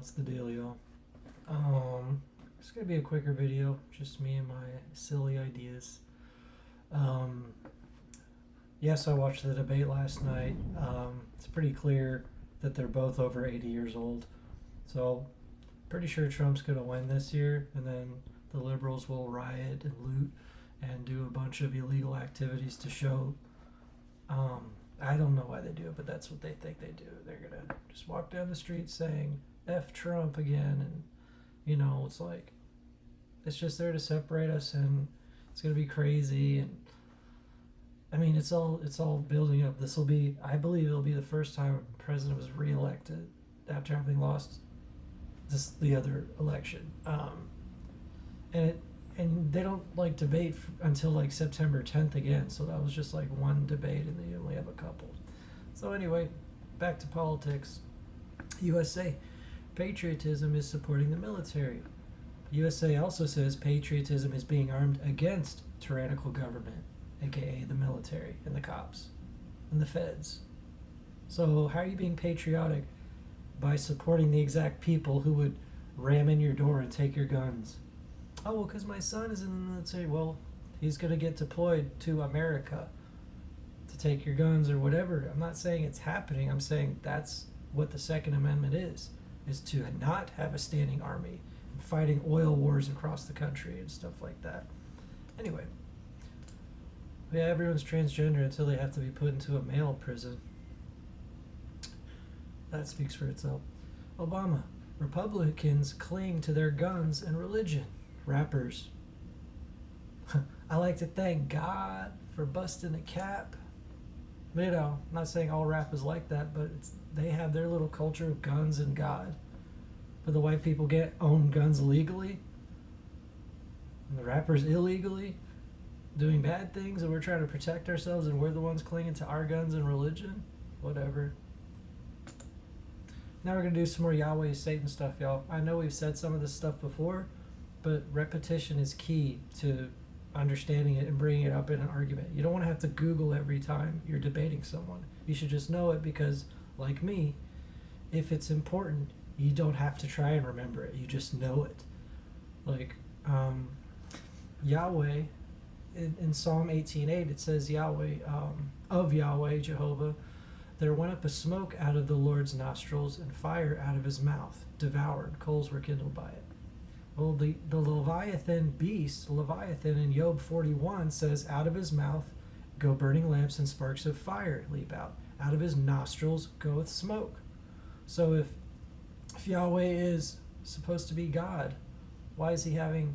what's the deal, y'all? It's gonna be a quicker video, just me and my silly ideas. Yes, I watched the debate last night. It's pretty clear that they're both over 80 years old. So, pretty sure Trump's gonna win this year, and then the liberals will riot and loot and do a bunch of illegal activities to show. I don't know why they do it, but that's what they think they do. They're gonna just walk down the street saying F Trump again, and it's like it's just there to separate us, and it's gonna be crazy. And I mean, it's all building up. I believe it'll be the first time a president was reelected after having lost the other election. And they don't like debate until like September 10th again. So that was just like one debate, and they only have a couple. So anyway, back to politics. USA, patriotism is supporting the military. USA also says patriotism is being armed against tyrannical government, aka the military and the cops and the feds. So how are you being patriotic by supporting the exact people who would ram in your door and take your guns? Oh, well, because my son is in the military. Well, he's going to get deployed to America to take your guns or whatever. I'm not saying it's happening. I'm saying that's what the Second Amendment is to not have a standing army and fighting oil wars across the country and stuff like that. Anyway, yeah, everyone's transgender until they have to be put into a male prison. That speaks for itself. Obama, Republicans cling to their guns and religion. Rappers, I like to thank God for busting a cap. I'm not saying all rap is like that, but they have their little culture of guns and God. But the white people own guns legally, and the rappers illegally, doing bad things, and we're trying to protect ourselves, and we're the ones clinging to our guns and religion. Whatever. Now we're going to do some more Yahweh and Satan stuff, y'all. I know we've said some of this stuff before, but repetition is key to understanding it and bringing it up in an argument. You don't want to have to Google every time you're debating someone. You should just know it because, like me, if it's important, you don't have to try and remember it. You just know it. Like Yahweh, in Psalm 18:8, it says Yahweh, of Yahweh, Jehovah, there went up a smoke out of the Lord's nostrils and fire out of his mouth, devoured. Coals were kindled by it. Well, the Leviathan beast, Leviathan in Job 41 says, out of his mouth go burning lamps and sparks of fire leap out. Out of his nostrils goeth smoke. So if Yahweh is supposed to be God, why is he having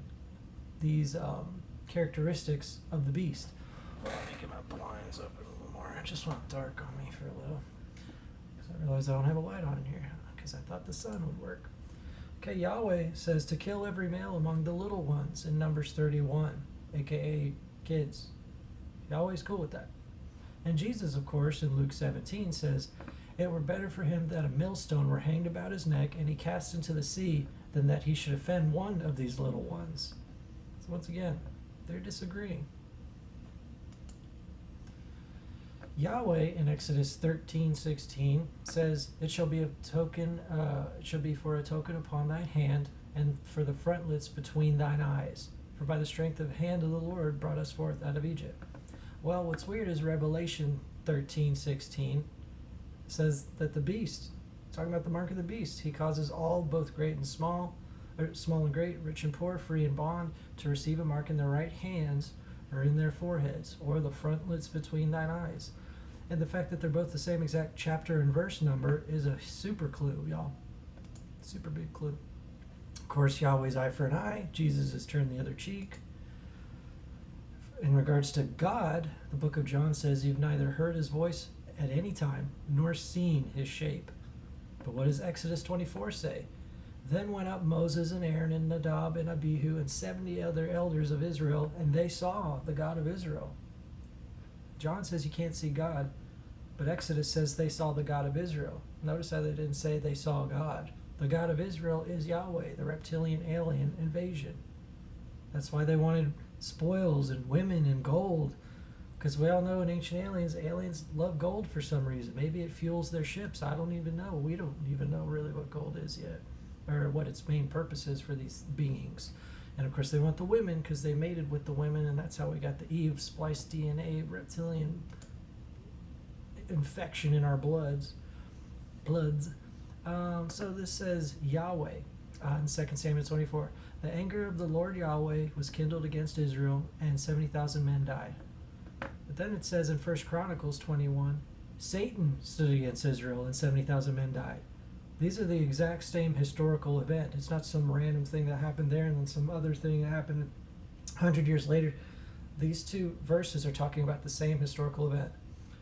these characteristics of the beast? Well, let me get my blinds open a little more. I just want dark on me for a little. Because I realize I don't have a light on in here because I thought the sun would work. Okay, Yahweh says to kill every male among the little ones in Numbers 31, aka kids. Yahweh's cool with that. And Jesus, of course, in Luke 17 says, it were better for him that a millstone were hanged about his neck and he cast into the sea than that he should offend one of these little ones. So once again, they're disagreeing. Yahweh in Exodus 13:16 says, it shall be a token, it shall be for a token upon thine hand, and for the frontlets between thine eyes. For by the strength of the hand of the Lord brought us forth out of Egypt. Well, what's weird is Revelation 13:16 says that the beast, talking about the mark of the beast, he causes all, both great and small, or small and great, rich and poor, free and bond, to receive a mark in their right hands or in their foreheads, or the frontlets between thine eyes. And the fact that they're both the same exact chapter and verse number is a super clue, y'all. Super big clue. Of course, Yahweh's eye for an eye. Jesus has turned the other cheek. In regards to God, the book of John says you've neither heard his voice at any time, nor seen his shape. But what does Exodus 24 say? Then went up Moses and Aaron and Nadab and Abihu and 70 other elders of Israel, and they saw the God of Israel. John says you can't see God, but Exodus says they saw the God of Israel. Notice how they didn't say they saw God. The God of Israel is Yahweh, the reptilian alien invasion. That's why they wanted spoils and women and gold, because we all know in Ancient aliens love gold for some reason. Maybe it fuels their ships. I don't even know. We don't even know really what gold is yet. or what its main purpose is for these beings. And of course they want the women because they mated with the women, and that's how we got the Eve spliced DNA reptilian infection in our bloods. So this says Yahweh in 2 Samuel 24. The anger of the Lord Yahweh was kindled against Israel, and 70,000 men died. But then it says in 1 Chronicles 21, Satan stood against Israel, and 70,000 men died. These are the exact same historical event. It's not some random thing that happened there and then some other thing that happened 100 years later. These two verses are talking about the same historical event.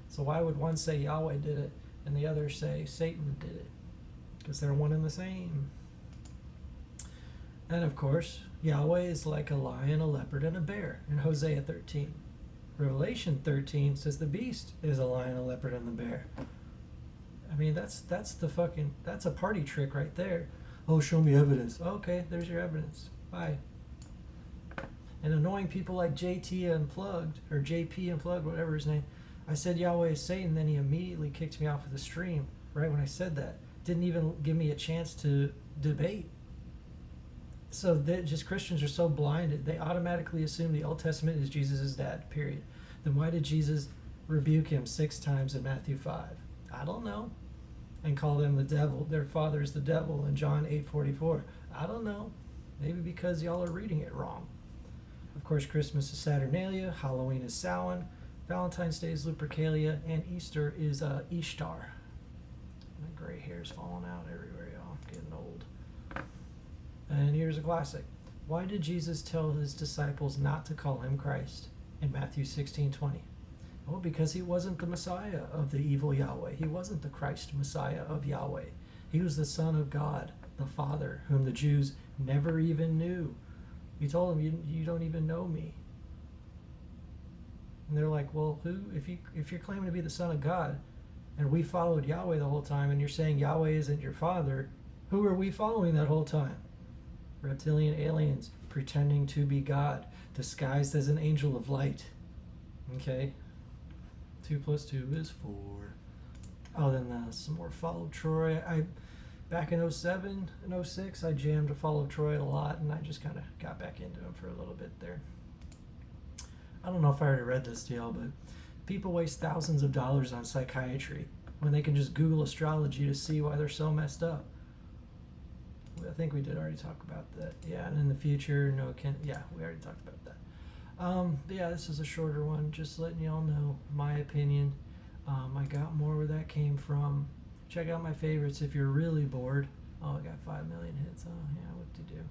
So why would one say Yahweh did it and the other say Satan did it? Because they're one and the same. And of course, Yahweh is like a lion, a leopard, and a bear in Hosea 13. Revelation 13 says the beast is a lion, a leopard, and the bear. I mean, that's a party trick right there. Oh, show me evidence. Okay, there's your evidence. Bye. And annoying people like JT Unplugged, or JP Unplugged, whatever his name. I said Yahweh is Satan, then he immediately kicked me off of the stream right when I said that. Didn't even give me a chance to debate. So just Christians are so blinded, they automatically assume the Old Testament is Jesus' dad, period. Then why did Jesus rebuke him 6 times in Matthew 5? I don't know. And call them the devil. Their father is the devil in John 8:44. I don't know. Maybe because y'all are reading it wrong. Of course, Christmas is Saturnalia, Halloween is Samhain, Valentine's Day is Lupercalia, and Easter is Ishtar. My gray hair's falling out everywhere, y'all. I'm getting old. And here's a classic. Why did Jesus tell his disciples not to call him Christ in Matthew 16:20? Well, because he wasn't the Messiah of the evil Yahweh. He wasn't the Christ Messiah of Yahweh. He was the Son of God, the Father, whom the Jews never even knew. He told them, you don't even know me. And they're like, well, who? If you're claiming to be the Son of God, and we followed Yahweh the whole time, and you're saying Yahweh isn't your Father, who are we following that whole time? Reptilian aliens pretending to be God, disguised as an angel of light. Okay? 2 + 2 is 4. Oh, then some more Follow Troy. Back in 07 and 06, I jammed to Follow Troy a lot, and I just kind of got back into him for a little bit there. I don't know if I already read this to y'all, but people waste thousands of dollars on psychiatry when they can just Google astrology to see why they're so messed up. I think we did already talk about that. Yeah, and in the future, we already talked about that. Yeah, this is a shorter one, just letting y'all know my opinion. I got more where that came from. Check out my favorites if you're really bored. Oh, I got 5 million hits. Oh, yeah, what to do?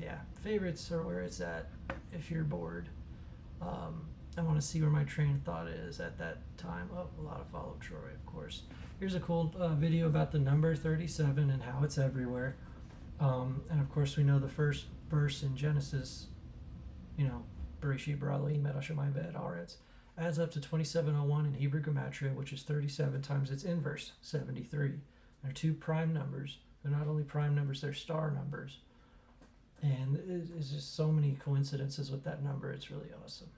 Yeah, favorites are where it's at if you're bored. I want to see where my train of thought is at that time. Oh, a lot of Follow Troy, of course. Here's a cool video about the number 37 and how it's everywhere. And of course, we know the first verse in Genesis, Bereshit bara Elohim et hashamayim ve'et haaretz, adds up to 2701 in Hebrew Gematria, which is 37 times its inverse, 73. They're 2 prime numbers. They're not only prime numbers, they're star numbers. And it's just so many coincidences with that number. It's really awesome.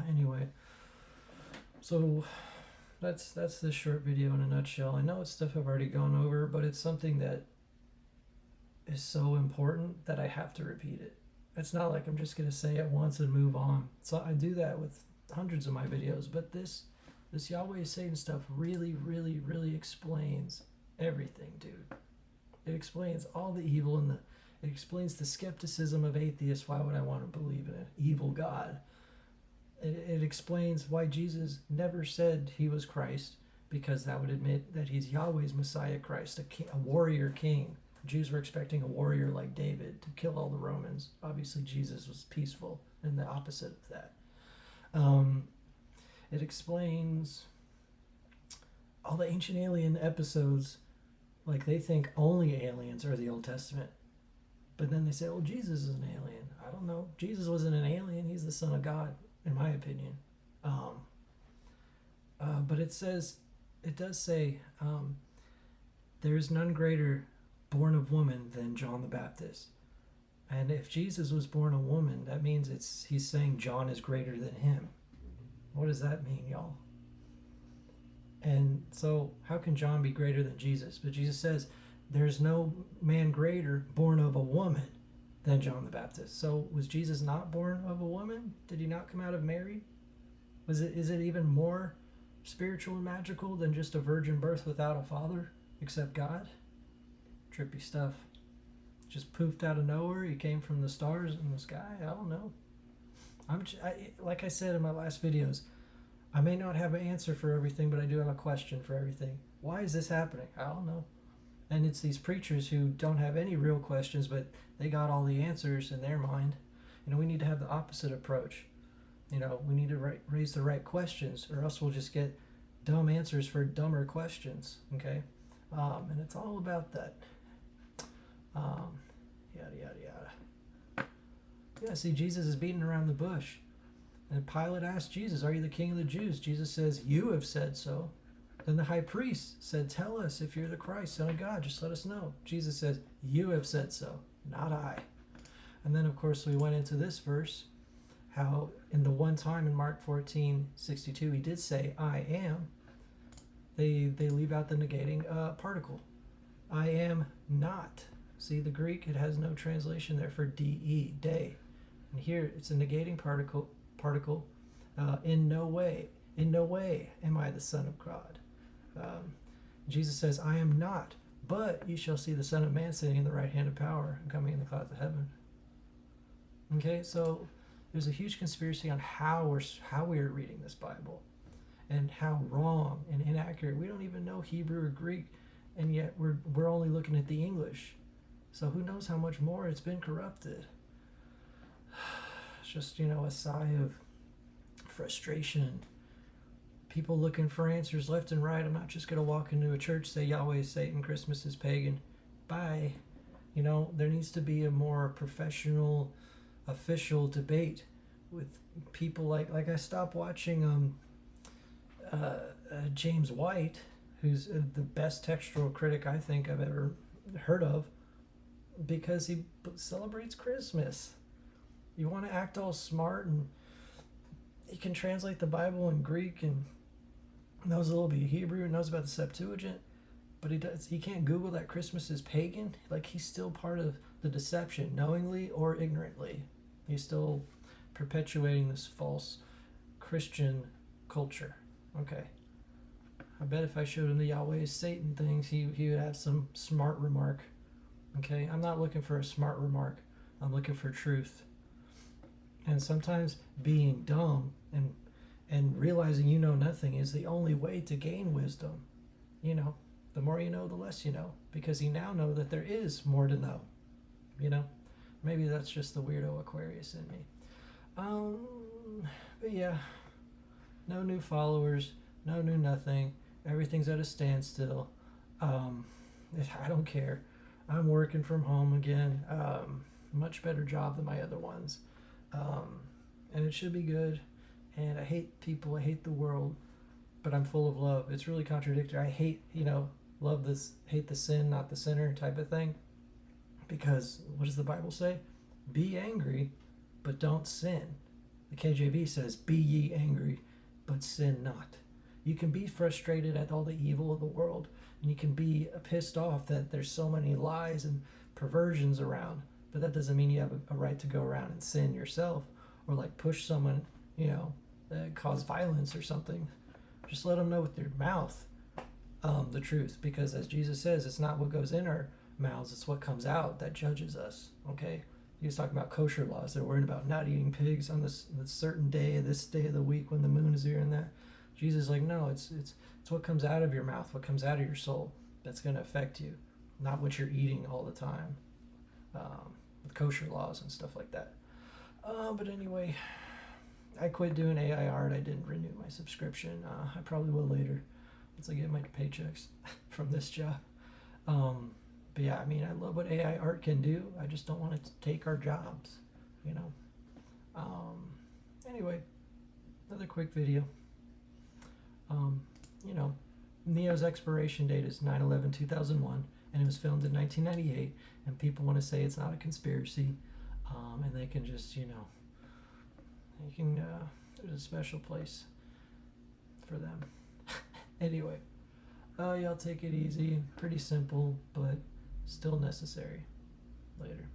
Anyway. So that's this short video in a nutshell. I know it's stuff I've already gone over, but it's something that is so important that I have to repeat it. It's not like I'm just going to say it once and move on. So I do that with hundreds of my videos, but this Yahweh and Satan stuff really, really, really explains everything, dude. It explains all the evil and it explains the skepticism of atheists. Why would I want to believe in an evil God? It explains why Jesus never said he was Christ, because that would admit that he's Yahweh's Messiah Christ, a warrior king. Jews were expecting a warrior like David to kill all the Romans. Obviously, Jesus was peaceful and the opposite of that. It explains all the ancient alien episodes. Like, they think only aliens are the Old Testament. But then they say, well, Jesus is an alien. I don't know. Jesus wasn't an alien. He's the Son of God, in my opinion. But it does say, there is none greater born of woman than John the Baptist. And if Jesus was born a woman, that means he's saying John is greater than him. What does that mean, y'all? And So how can John be greater than Jesus? But Jesus says there's no man greater born of a woman than John the Baptist. So was Jesus not born of a woman? Did he not come out of Mary? Is it even more spiritual and magical than just a virgin birth without a father except God? Trippy stuff. Just poofed out of nowhere. He came from the stars in the sky. I don't know. Like I said in my last videos, I may not have an answer for everything, but I do have a question for everything. Why is this happening? I don't know. And it's these preachers who don't have any real questions, but they got all the answers in their mind. We need to have the opposite approach. We need to raise the right questions, or else we'll just get dumb answers for dumber questions. Okay? And it's all about that. Yada, yada, yada. Yeah, see, Jesus is beating around the bush. And Pilate asked Jesus, "Are you the king of the Jews?" Jesus says, "You have said so." Then the high priest said, "Tell us if you're the Christ, Son of God. Just let us know." Jesus says, "You have said so, not I." And then, of course, we went into this verse, how in the one time in Mark 14:62, he did say, "I am." They leave out the negating particle. I am not. See, the Greek, it has no translation there for de, day. And here, it's a negating particle, in no way am I the Son of God. Jesus says, "I am not, but you shall see the Son of Man sitting in the right hand of power and coming in the clouds of heaven." Okay, so there's a huge conspiracy on how we are reading this Bible, and how wrong and inaccurate. We don't even know Hebrew or Greek, and yet we're only looking at the English. So who knows how much more it's been corrupted. It's just, a sigh of frustration. People looking for answers left and right. I'm not just going to walk into a church, say Yahweh is Satan, Christmas is pagan. Bye. There needs to be a more professional, official debate with people like I stopped watching James White, who's the best textual critic I think I've ever heard of, because he celebrates Christmas. You want to act all smart, and he can translate the Bible in Greek and knows a little bit of Hebrew, knows about the Septuagint, but he can't Google that Christmas is pagan. Like, he's still part of the deception, knowingly or ignorantly. He's still perpetuating this false Christian culture. Okay. I bet if I showed him the Yahweh is Satan things, he would have some smart remark. Okay, I'm not looking for a smart remark. I'm looking for truth. And sometimes being dumb and realizing you know nothing is the only way to gain wisdom. The more you know, the less you know, because you now know that there is more to know. Maybe that's just the weirdo Aquarius in me. But yeah, no new followers, no new nothing. Everything's at a standstill. I don't care. I'm working from home again. Much better job than my other ones. And it should be good. And I hate people. I hate the world. But I'm full of love. It's really contradictory. I hate, love this, hate the sin, not the sinner type of thing. Because what does the Bible say? Be angry, but don't sin. The KJV says, "Be ye angry, but sin not." You can be frustrated at all the evil of the world, and you can be pissed off that there's so many lies and perversions around, but that doesn't mean you have a right to go around and sin yourself, or like push someone, that cause violence or something. Just let them know with your mouth the truth, because as Jesus says, it's not what goes in our mouths, it's what comes out that judges us. Okay, he was talking about kosher laws. They're worried about not eating pigs on this certain day, this day of the week when the moon is here and that. Jesus is like, no, it's what comes out of your mouth, what comes out of your soul, that's going to affect you, not what you're eating all the time, with kosher laws and stuff like that. But anyway, I quit doing AI art. I didn't renew my subscription. I probably will later once I get my paychecks from this job. But yeah, I love what AI art can do. I just don't want it to take our jobs, Anyway, another quick video. Neo's expiration date is 9/11/2001, and it was filmed in 1998, and people want to say it's not a conspiracy, and they can just, there's a special place for them. Anyway, Y'all take it easy. Pretty simple, but still necessary. Later.